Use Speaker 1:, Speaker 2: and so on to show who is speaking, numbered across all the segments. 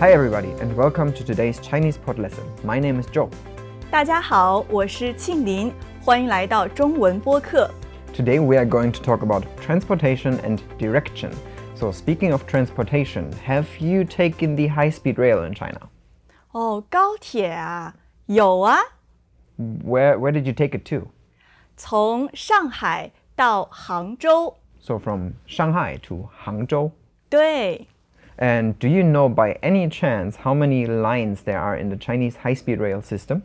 Speaker 1: Hi everybody and welcome to today's Chinese pod lesson. My name is Joe.
Speaker 2: 大家好，我是庆林，欢迎来到中文播客。
Speaker 1: Today we are going to talk about transportation and direction. So speaking of transportation, have you taken the high-speed rail in China?
Speaker 2: 高铁啊，有啊，
Speaker 1: Where did you take it to?
Speaker 2: 从上海到杭州。
Speaker 1: So from Shanghai to Hangzhou.
Speaker 2: 对，
Speaker 1: And do you know by any chance how many lines there are in the Chinese high-speed rail system?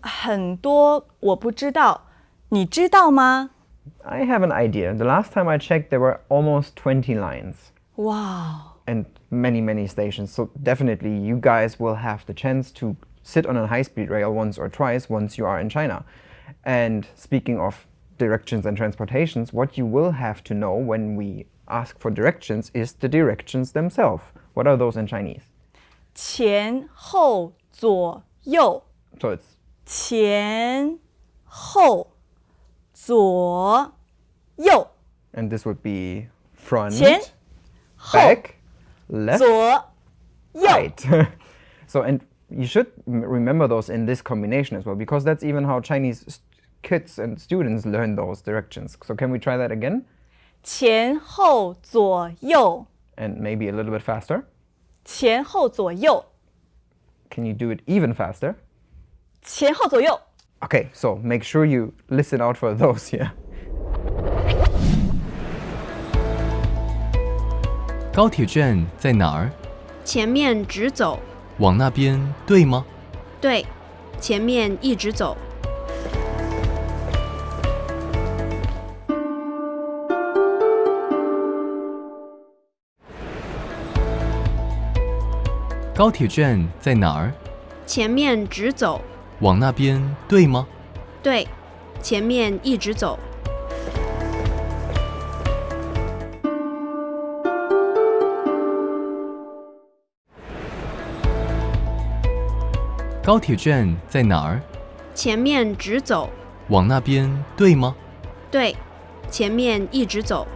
Speaker 2: 很多我不知道，你知道吗？
Speaker 1: I have an idea. The last time I checked, there were almost 20 lines.
Speaker 2: 哇，
Speaker 1: And many stations. So definitely you guys will have the chance to sit on a high-speed rail once or twice once you are in China. And speaking of directions and transportations, what you will have to know when we ask for directions is the directions themselves. What are those in Chinese?
Speaker 2: 前后左右，
Speaker 1: So it's
Speaker 2: 前后左右，
Speaker 1: and this would be front,
Speaker 2: 前后
Speaker 1: back, left,
Speaker 2: 左右。
Speaker 1: right. So and you should remember those in this combination as well, because that's even how Chinese kids and students learn those directions. So can we try that again?
Speaker 2: 前后左右，
Speaker 1: And maybe a little bit faster.
Speaker 2: 前后左右，
Speaker 1: Can you do it even faster?
Speaker 2: 前后左右。
Speaker 1: Okay, so make sure you listen out for those here.
Speaker 3: 高铁站在哪儿？
Speaker 4: 前面直走，
Speaker 3: 往那边对吗？
Speaker 4: 对，前面一直走。
Speaker 3: 高铁站在哪儿？
Speaker 4: 前面直走，
Speaker 3: 往那边对吗？
Speaker 4: 对，前面一直走。
Speaker 3: 高铁站在哪儿？
Speaker 4: 前面直走，
Speaker 3: 往那边对吗？
Speaker 4: 对，前面一直走。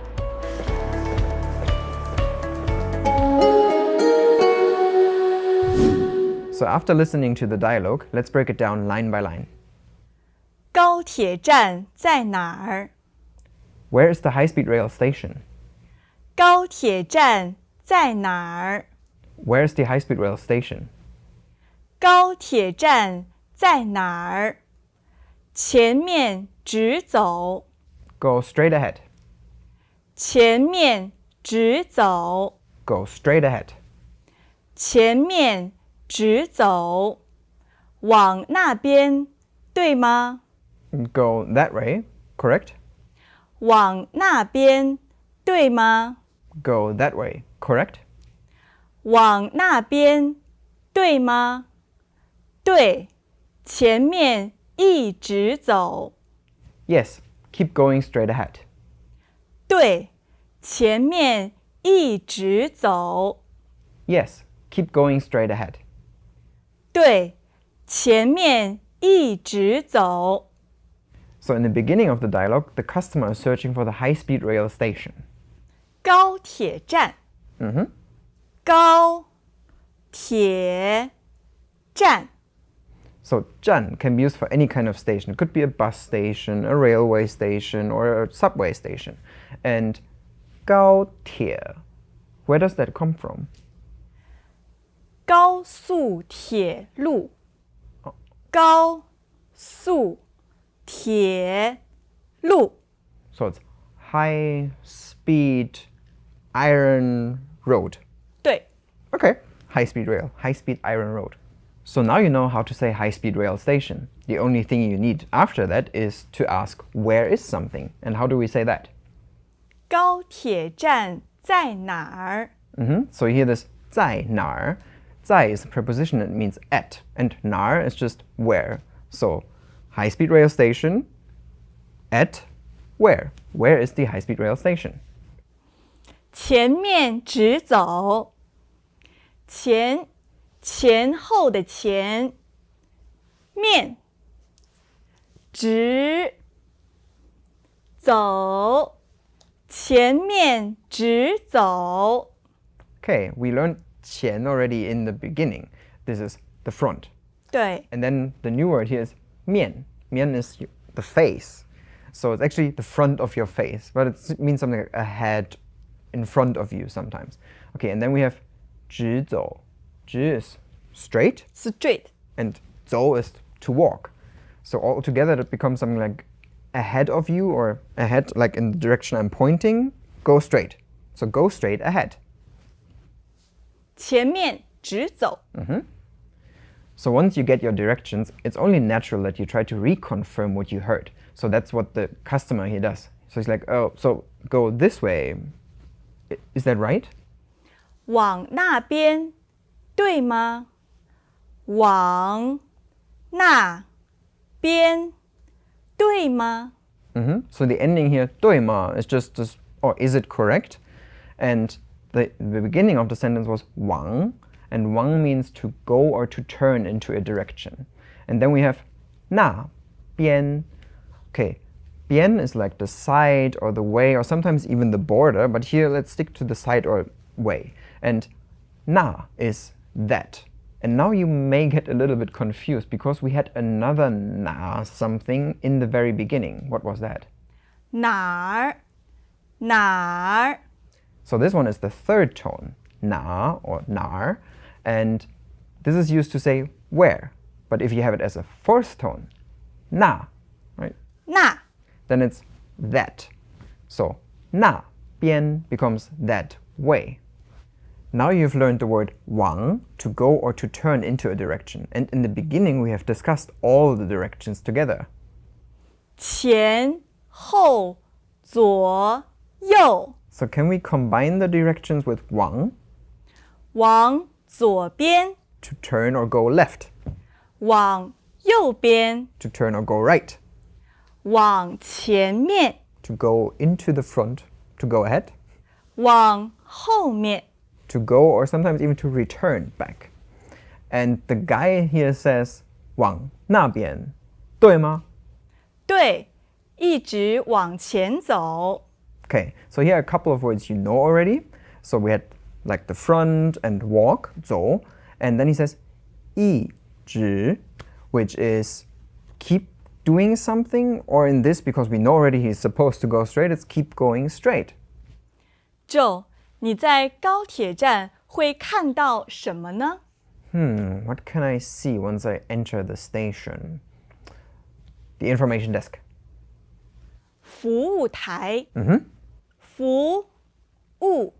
Speaker 1: So after listening to the dialogue, let's break it down line by line.
Speaker 2: 高铁站在哪儿？
Speaker 1: Where is the high-speed rail station?
Speaker 2: 高铁站在哪儿？
Speaker 1: Where is the high-speed rail station?
Speaker 2: 高铁站在哪儿？前面直走，
Speaker 1: Go straight ahead.
Speaker 2: 前面直走，
Speaker 1: Go straight ahead.
Speaker 2: 前面直走，往那边，对吗？
Speaker 1: Go that way, correct?
Speaker 2: 往那边，对吗？
Speaker 1: Go that way, correct?
Speaker 2: 往那边，对吗？对，前面一直走。
Speaker 1: Yes, keep going straight ahead.
Speaker 2: 对，前面一直走。
Speaker 1: Yes, keep going straight ahead.
Speaker 2: 对，前面一直走。
Speaker 1: So in the beginning of the dialogue, the customer is searching for the high-speed rail station.
Speaker 2: 高铁站，高铁站，
Speaker 1: So 站 can be used for any kind of station. It could be a bus station, a railway station, or a subway station. And 高铁, where does that come from?
Speaker 2: 高速铁路，高速铁路，
Speaker 1: So it's high-speed iron road.
Speaker 2: 对，
Speaker 1: Okay, high-speed rail, high-speed iron road. So now you know how to say high-speed rail station. The only thing you need after that is to ask where is something. And how do we say that?
Speaker 2: 高铁站在哪儿？
Speaker 1: So you hear this 在哪儿. 在 is a preposition that means at, and 哪儿 is just where. So high-speed rail station at where? Where is the high-speed rail station?
Speaker 2: 前面直走，前后的前，面直走，前面直走。
Speaker 1: Okay, we learned 前 already in the beginning. This is the front.
Speaker 2: 对，
Speaker 1: And then the new word here is 面. 面 is the face. So it's actually the front of your face, but it means something like a head in front of you sometimes. Okay, and then we have 直走. 直 is straight,
Speaker 2: straight.
Speaker 1: and 走 is to walk. So all together that becomes something like ahead of you, or ahead like in the direction I'm pointing, go straight. So go straight ahead.
Speaker 2: 前面直走。
Speaker 1: So once you get your directions, it's only natural that you try to reconfirm what you heard. So that's what the customer here does. So he's like, oh, so go this way. Is that right?
Speaker 2: 往那边，对吗？往那边，对吗？
Speaker 1: So the ending here, 对吗, is just this, or is it correct? And the beginning of the sentence was 往, and 往 means to go or to turn into a direction. And then we have 那边. Okay, 边 is like the side or the way, or sometimes even the border, but here let's stick to the side or way. And 那 is that. And now you may get a little bit confused because we had another 那 something in the very beginning. What was that?
Speaker 2: 哪儿？哪儿？
Speaker 1: So this one is the third tone, 哪 or 哪儿, and this is used to say where. But if you have it as a fourth tone, 那, right?
Speaker 2: 那
Speaker 1: Then it's that. So 那边 becomes that way. Now you've learned the word 往, to go or to turn into a direction. And in the beginning we have discussed all the directions together.
Speaker 2: 前后左右，
Speaker 1: So can we combine the directions with 往,
Speaker 2: 往左边，
Speaker 1: to turn or go left,
Speaker 2: 往右边，
Speaker 1: to turn or go right,
Speaker 2: 往前面，
Speaker 1: to go into the front, to go ahead,
Speaker 2: 往后面。
Speaker 1: to go or sometimes even to return back. And the guy here says 往那边，对吗？
Speaker 2: 对，一直往前走。
Speaker 1: Okay, so here are a couple of words you know already. So we had like the front and walk, 走, and then he says 一直, which is keep doing something, or in this, because we know already he's supposed to go straight, it's keep going straight.
Speaker 2: Joe，你在高铁站会看到什么呢？
Speaker 1: What can I see once I enter the station? The information desk.
Speaker 2: 服务台。服务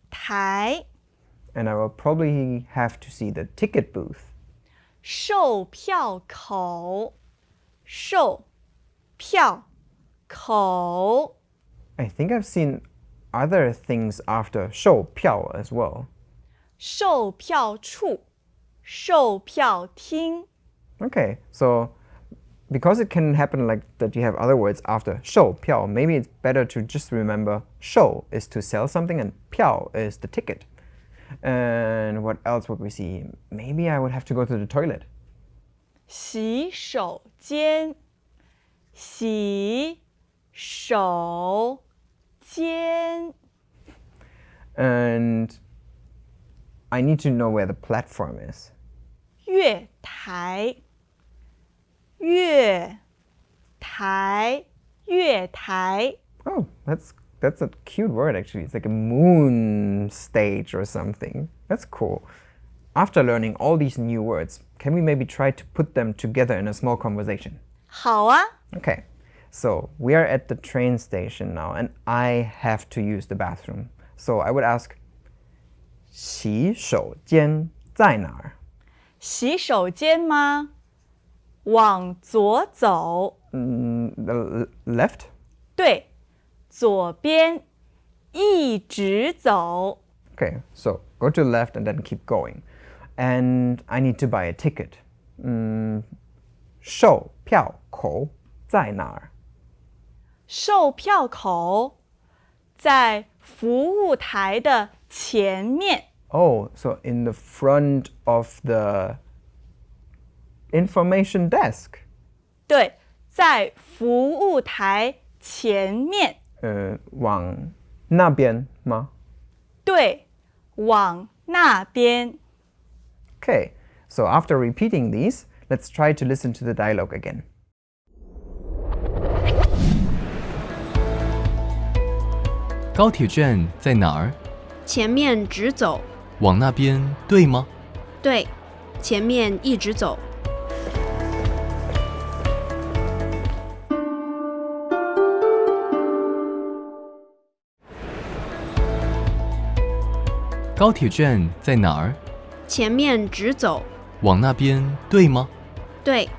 Speaker 2: 台。
Speaker 1: And I will probably have to see the ticket booth.
Speaker 2: 售票口。售票口。
Speaker 1: I think I've seen other things after 售票 as well.
Speaker 2: 售票处。售票厅。
Speaker 1: Okay, so because it can happen like that you have other words after 售票, maybe it's better to just remember 售 is to sell something and 票 is the ticket. And what else would we see? Maybe I would have to go to the toilet.
Speaker 2: 洗手间。洗手间。
Speaker 1: And I need to know where the platform is.
Speaker 2: 月台。月台。月台。
Speaker 1: Oh, that's a cute word actually. It's like a moon stage or something. That's cool. After learning all these new words, can we maybe try to put them together in a small conversation?
Speaker 2: 好啊。
Speaker 1: Okay, so we are at the train station now and I have to use the bathroom. So I would ask, 洗手间在哪儿?
Speaker 2: 洗手间吗？往左走。
Speaker 1: The left?
Speaker 2: 对，左边，一直走。
Speaker 1: Okay, so go to the left and then keep going. And I need to buy a ticket. 售票口在哪儿?
Speaker 2: 售票口在服务台的前面。
Speaker 1: Oh, so in the front of the information desk.
Speaker 2: 对，在服务台前面。
Speaker 1: 往那边吗?
Speaker 2: 对，往那边。
Speaker 1: Okay, so after repeating these, let's try to listen to the dialogue again.
Speaker 3: 高铁站在哪儿？
Speaker 4: 前面直走。
Speaker 3: 往那边对吗？
Speaker 4: 对，前面一直走。
Speaker 3: 高铁站在哪儿？
Speaker 4: 前面直走。
Speaker 3: 往那边对吗？
Speaker 4: 对，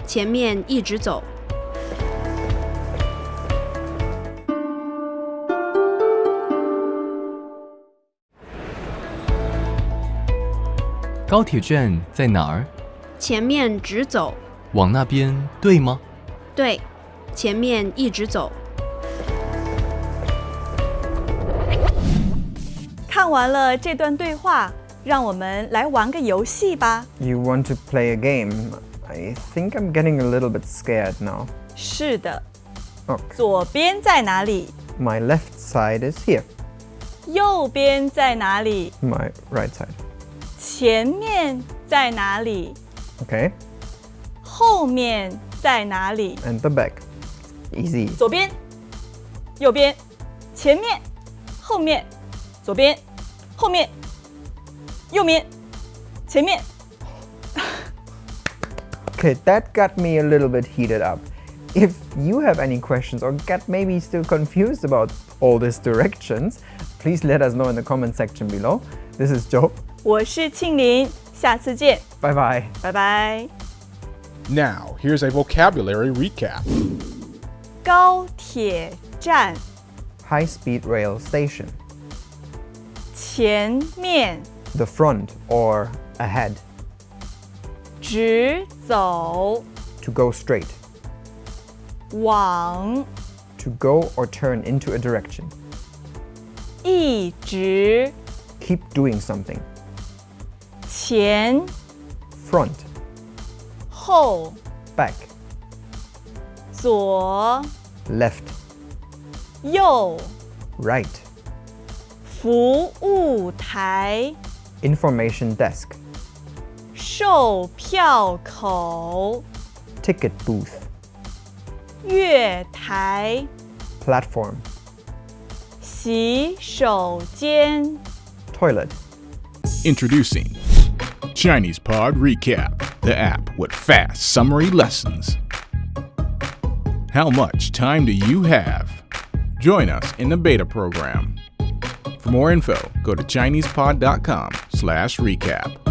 Speaker 4: 前面一直走。
Speaker 3: 高铁站在哪儿？
Speaker 4: 前面直走。
Speaker 3: 往那边对吗？
Speaker 4: 对，前面一直走。
Speaker 2: 看完了这段对话，让我们来玩个游戏吧。
Speaker 1: You want to play a game? I think I'm getting a little bit scared now.
Speaker 2: 是的，
Speaker 1: Oh,
Speaker 2: 左边在哪里？
Speaker 1: my left side is here.
Speaker 2: 右边在哪里？
Speaker 1: My right side.
Speaker 2: 前面在哪里？
Speaker 1: Okay,
Speaker 2: 后面在哪里？
Speaker 1: and the back. Easy.
Speaker 2: 左边、右边、前面、后面、左边、后面、右面、前面。
Speaker 1: Okay, that got me a little bit heated up. If you have any questions or get maybe still confused about all these directions, please let us know in the comment section below. This is Joe.
Speaker 2: 我是庆玲，下次见，
Speaker 1: Bye bye.
Speaker 2: 拜拜。
Speaker 5: Now, here's a vocabulary recap.
Speaker 2: 高铁站
Speaker 1: High speed rail station.
Speaker 2: 前面
Speaker 1: The front or ahead.
Speaker 2: 直走，
Speaker 1: To go straight.
Speaker 2: 往
Speaker 1: To go or turn into a direction.
Speaker 2: 一直
Speaker 1: Keep doing something.
Speaker 2: 前
Speaker 1: Front.
Speaker 2: 后
Speaker 1: Back.
Speaker 2: 左
Speaker 1: Left.
Speaker 2: 右
Speaker 1: Right.
Speaker 2: 服务台
Speaker 1: Information desk.
Speaker 2: 售票口
Speaker 1: Ticket booth.
Speaker 2: 月台
Speaker 1: Platform.
Speaker 2: 洗手间
Speaker 1: Toilet.
Speaker 5: Introducing Chinese Pod Recap, the app with fast summary lessons. How much time do you have? Join us in the beta program. For more info, go to ChinesePod.com/recap.